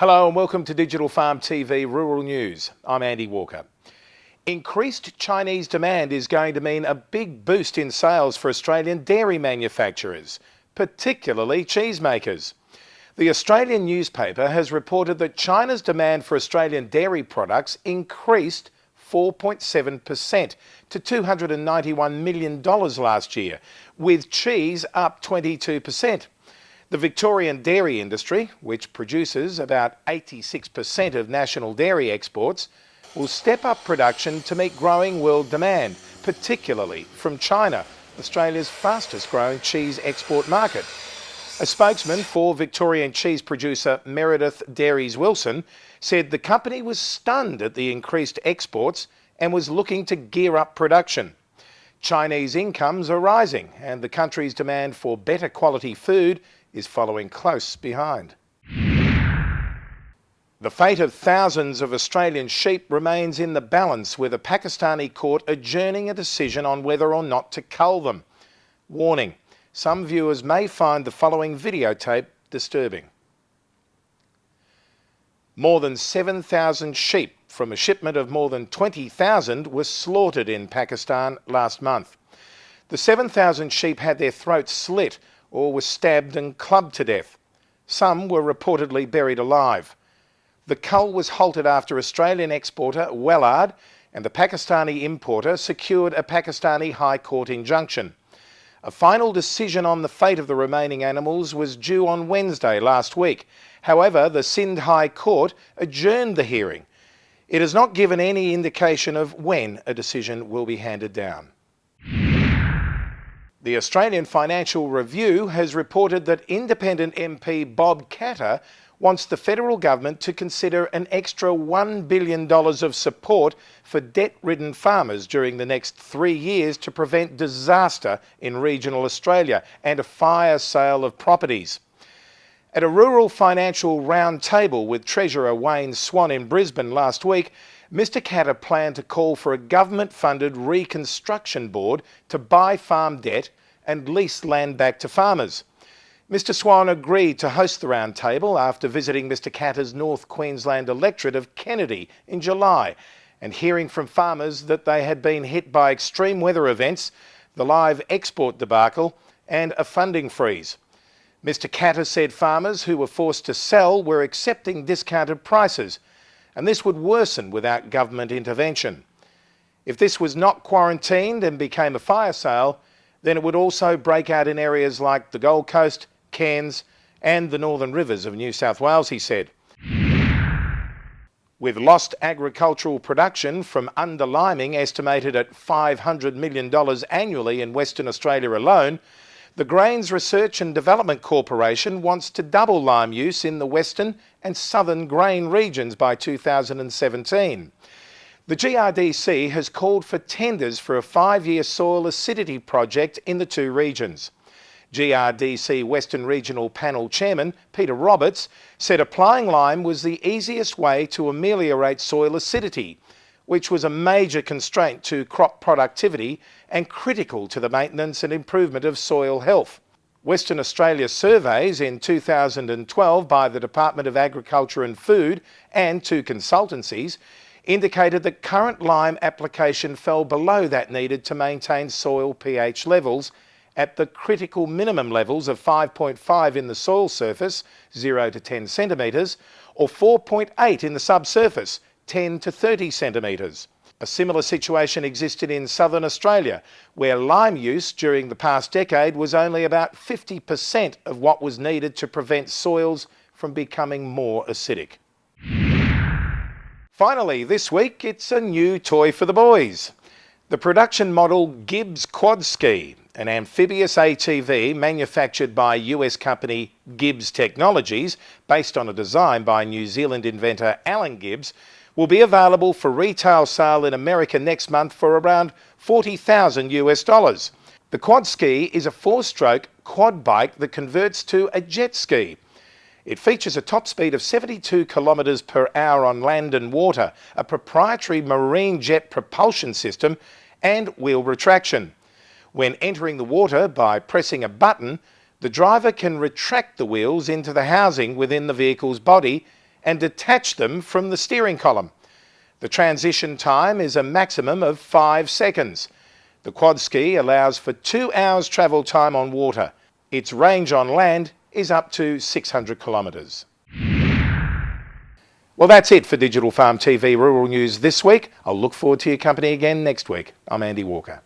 Hello and welcome to Digital Farm TV Rural News. I'm Andy Walker. Increased Chinese demand is going to mean a big boost in sales for Australian dairy manufacturers, particularly cheesemakers. The Australian newspaper has reported that China's demand for Australian dairy products increased 4.7% to $291 million last year, with cheese up 22%. The Victorian dairy industry, which produces about 86% of national dairy exports, will step up production to meet growing world demand, particularly from China, Australia's fastest growing cheese export market. A spokesman for Victorian cheese producer Meredith Dairies Wilson said the company was stunned at the increased exports and was looking to gear up production. Chinese incomes are rising and the country's demand for better quality food is following close behind. The fate of thousands of Australian sheep remains in the balance, with a Pakistani court adjourning a decision on whether or not to cull them. Warning: some viewers may find the following videotape disturbing. More than 7,000 sheep from a shipment of more than 20,000 were slaughtered in Pakistan last month. The 7,000 sheep had their throats slit or were stabbed and clubbed to death. Some were reportedly buried alive. The cull was halted after Australian exporter Wellard and the Pakistani importer secured a Pakistani High Court injunction. A final decision on the fate of the remaining animals was due on Wednesday last week. However, the Sindh High Court adjourned the hearing. It has not given any indication of when a decision will be handed down. The Australian Financial Review has reported that independent MP Bob Katter wants the federal government to consider an extra $1 billion of support for debt-ridden farmers during the next 3 years to prevent disaster in regional Australia and a fire sale of properties. At a rural financial roundtable with Treasurer Wayne Swan in Brisbane last week, Mr Katter planned to call for a government-funded reconstruction board to buy farm debt and lease land back to farmers. Mr Swan agreed to host the roundtable after visiting Mr Katter's North Queensland electorate of Kennedy in July and hearing from farmers that they had been hit by extreme weather events, the live export debacle and a funding freeze. Mr Katter said farmers who were forced to sell were accepting discounted prices, and this would worsen without government intervention. If this was not quarantined and became a fire sale, then it would also break out in areas like the Gold Coast, Cairns and the Northern Rivers of New South Wales, he said. With lost agricultural production from underliming estimated at $500 million annually in Western Australia alone, the Grains Research and Development Corporation wants to double lime use in the western and southern grain regions by 2017. The GRDC has called for tenders for a 5-year soil acidity project in the two regions. GRDC Western Regional Panel Chairman Peter Roberts said applying lime was the easiest way to ameliorate soil acidity, which was a major constraint to crop productivity and critical to the maintenance and improvement of soil health. Western Australia surveys in 2012 by the Department of Agriculture and Food and two consultancies indicated that current lime application fell below that needed to maintain soil pH levels at the critical minimum levels of 5.5 in the soil surface, 0 to 10 centimetres, or 4.8 in the subsurface, 10 to 30 centimetres. A similar situation existed in southern Australia, where lime use during the past decade was only about 50% of what was needed to prevent soils from becoming more acidic. Finally, this week, it's a new toy for the boys. The production model Gibbs Quad Ski, an amphibious ATV manufactured by US company Gibbs Technologies, based on a design by New Zealand inventor Alan Gibbs, will be available for retail sale in America next month for around $40,000 US. The Quad Ski is a 4-stroke quad bike that converts to a jet ski. It features a top speed of 72 kilometres per hour on land and water, a proprietary marine jet propulsion system and wheel retraction. When entering the water by pressing a button, the driver can retract the wheels into the housing within the vehicle's body and detach them from the steering column. The transition time is a maximum of 5 seconds. The quad ski allows for 2 hours travel time on water. Its range on land is up to 600 kilometres. Well, that's it for Digital Farm TV Rural News this week. I'll look forward to your company again next week. I'm Andy Walker.